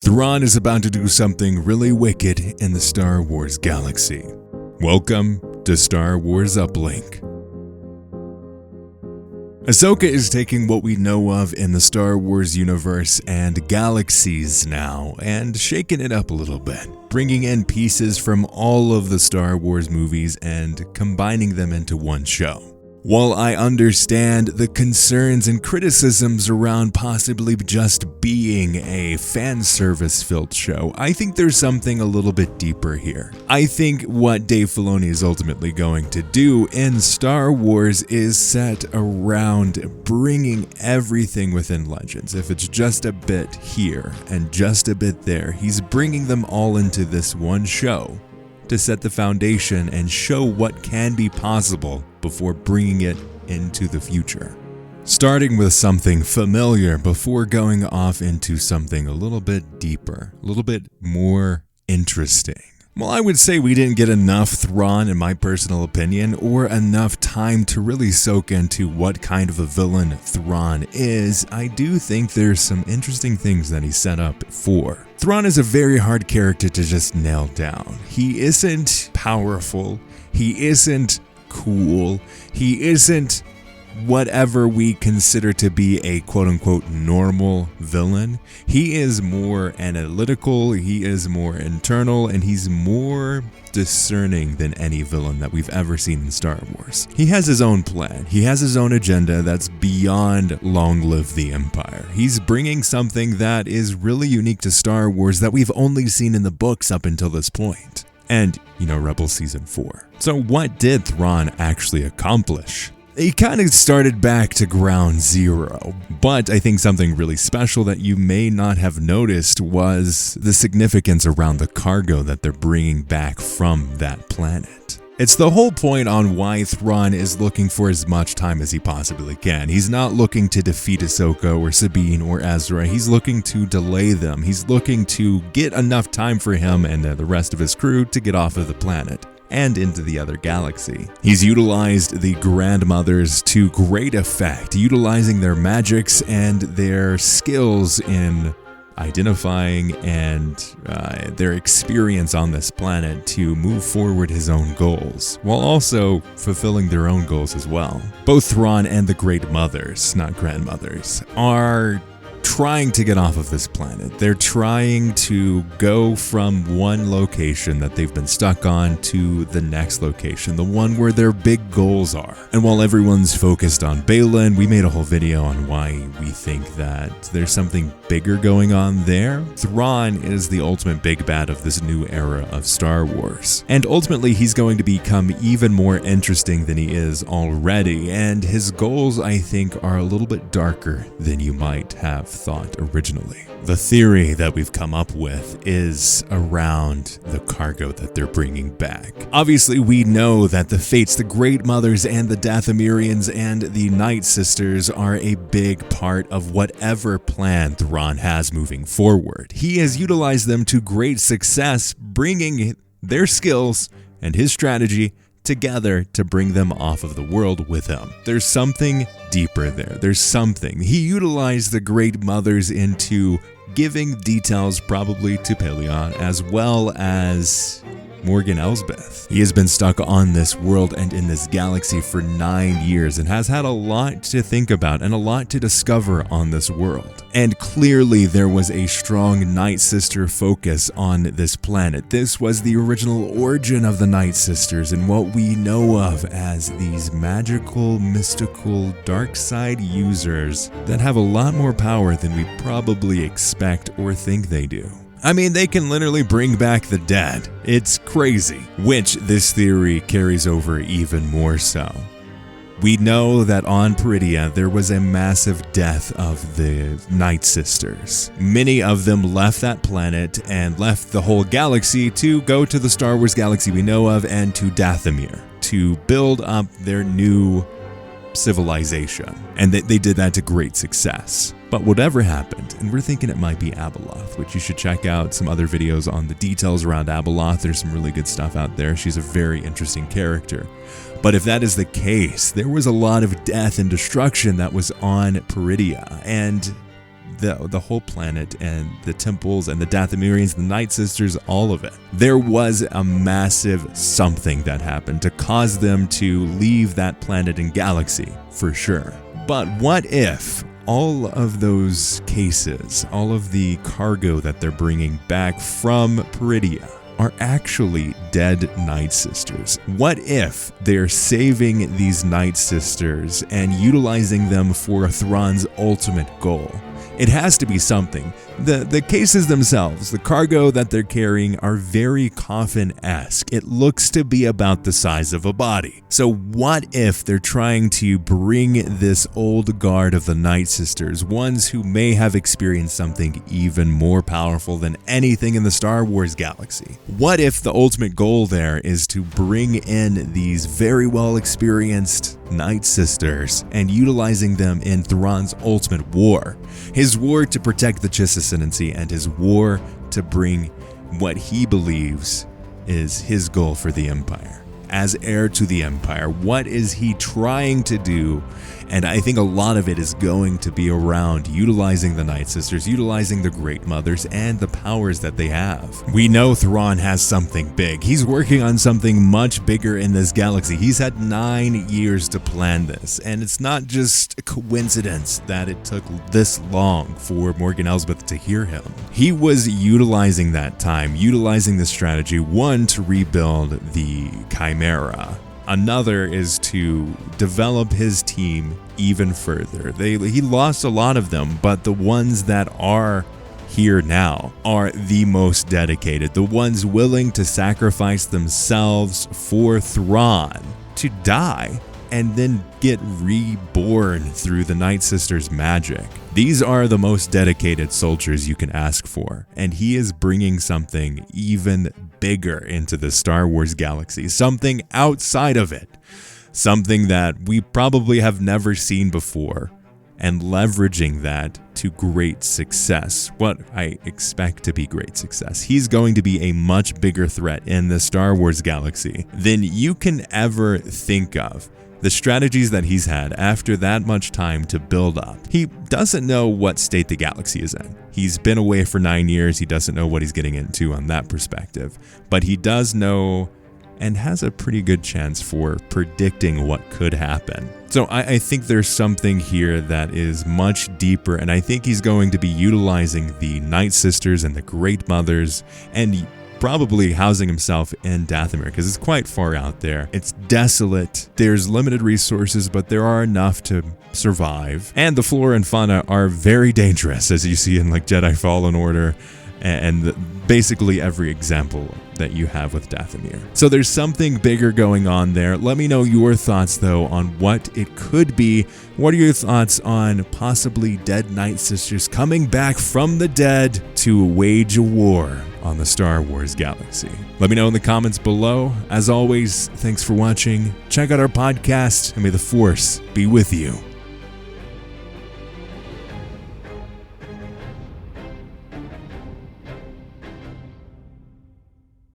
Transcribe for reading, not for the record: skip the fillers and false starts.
Thrawn is about to do something really wicked in the Star Wars galaxy. Welcome to Star Wars Uplink. Ahsoka is taking what we know of in the Star Wars universe and galaxies now and shaking it up a little bit, bringing in pieces from all of the Star Wars movies and combining them into one show. While I understand the concerns and criticisms around possibly just being a fan service-filled show, I think there's something a little bit deeper here. I think what Dave Filoni is ultimately going to do in Star Wars is set around bringing everything within Legends. If it's just a bit here and just a bit there, he's bringing them all into this one show to set the foundation and show what can be possible before bringing it into the future. Starting with something familiar before going off into something a little bit deeper, a little bit more interesting. Well, I would say we didn't get enough Thrawn, in my personal opinion, or enough time to really soak into what kind of a villain Thrawn is. I do think there's some interesting things that he set up for. Thrawn is a very hard character to just nail down. He isn't powerful, he isn't cool, he isn't whatever we consider to be a quote-unquote normal villain. He is more analytical, he is more internal, and he's more discerning than any villain that we've ever seen in Star Wars. He has his own plan, he has his own agenda that's beyond long live the Empire. He's bringing something that is really unique to Star Wars that we've only seen in the books up until this point. And, Rebels Season 4. So what did Thrawn actually accomplish? He kind of started back to ground zero, but I think something really special that you may not have noticed was the significance around the cargo that they're bringing back from that planet. It's the whole point on why Thrawn is looking for as much time as he possibly can. He's not looking to defeat Ahsoka or Sabine or Ezra. He's looking to delay them. He's looking to get enough time for him and the rest of his crew to get off of the planet and into the other galaxy. He's utilized the grandmothers to great effect, utilizing their magics and their skills in identifying and their experience on this planet to move forward his own goals, while also fulfilling their own goals as well. Both Thrawn and the Great Mothers, not grandmothers, are trying to get off of this planet. They're trying to go from one location that they've been stuck on to the next location, the one where their big goals are. And while everyone's focused on Baylan, we made a whole video on why we think that there's something bigger going on there. Thrawn is the ultimate big bad of this new era of Star Wars. And ultimately, he's going to become even more interesting than he is already, and his goals, I think, are a little bit darker than you might have thought originally. The theory that we've come up with is around the cargo that they're bringing back. Obviously, we know that the Fates, the Great Mothers, and the Dathomirians and the Night Sisters are a big part of whatever plan Thrawn has moving forward. He has utilized them to great success, bringing their skills and his strategy together to bring them off of the world with him. There's something deeper there. There's something. He utilized the Great Mothers into giving details probably to Pellaeon as well as Morgan Elsbeth. He has been stuck on this world and in this galaxy for 9 years and has had a lot to think about and a lot to discover on this world. And clearly there was a strong Night Sister focus on this planet. This was the original origin of the Night Sisters and what we know of as these magical, mystical, dark side users that have a lot more power than we probably expect or think they do. I mean, they can literally bring back the dead. It's crazy, which this theory carries over even more so. We know that on Peridea, there was a massive death of the Night Sisters. Many of them left that planet and left the whole galaxy to go to the Star Wars galaxy we know of and to Dathomir to build up their new civilization. And they did that to great success. But whatever happened, and we're thinking it might be Abeloth, which you should check out some other videos on the details around Abeloth. There's some really good stuff out there. She's a very interesting character. But if that is the case, there was a lot of death and destruction that was on Peridea, and the whole planet and the temples and the Dathomirians, the Night Sisters, all of it. There was a massive something that happened to cause them to leave that planet and galaxy, for sure. But what if all of those cases, all of the cargo that they're bringing back from Peridia are actually dead Night Sisters? What if they're saving these Night Sisters and utilizing them for Thrawn's ultimate goal? It has to be something. The cases themselves, the cargo that they're carrying, are very coffin-esque. It looks to be about the size of a body. So what if they're trying to bring this old guard of the Night Sisters, ones who may have experienced something even more powerful than anything in the Star Wars galaxy? What if the ultimate goal there is to bring in these very well experienced Night Sisters and utilizing them in Thrawn's ultimate war? His war to protect the Chiss Ascendancy and his war to bring what he believes is his goal for the Empire. As heir to the Empire, what is he trying to do? And I think a lot of it is going to be around utilizing the Night Sisters, utilizing the Great Mothers, and the powers that they have. We know Thrawn has something big. He's working on something much bigger in this galaxy. He's had 9 years to plan this, and it's not just a coincidence that it took this long for Morgan Elsbeth to hear him. He was utilizing that time, utilizing this strategy, one, to rebuild the Chimera. Another is to develop his team even further. He lost a lot of them, but the ones that are here now are the most dedicated, the ones willing to sacrifice themselves for Thrawn, to die and then get reborn through the Night Sisters' magic. These are the most dedicated soldiers you can ask for, and he is bringing something even bigger into the Star Wars galaxy, something outside of it, something that we probably have never seen before, and leveraging that to great success, what I expect to be great success. He's going to be a much bigger threat in the Star Wars galaxy than you can ever think of. The strategies that he's had after that much time to build up. He doesn't know what state the galaxy is in. He's been away for 9 years. He doesn't know what he's getting into on that perspective. But he does know and has a pretty good chance for predicting what could happen. So I think there's something here that is much deeper, and I think he's going to be utilizing the Night Sisters and the Great Mothers and probably housing himself in Dathomir because it's quite far out there. It's desolate. There's limited resources, but there are enough to survive. And the flora and fauna are very dangerous, as you see in like Jedi Fallen Order and basically every example that you have with Dathomir. So there's something bigger going on there. Let me know your thoughts though on what it could be. What are your thoughts on possibly dead Night Sisters coming back from the dead to wage a war on the Star Wars galaxy? Let me know in the comments below. As always, thanks for watching. Check out our podcast and may the Force be with you.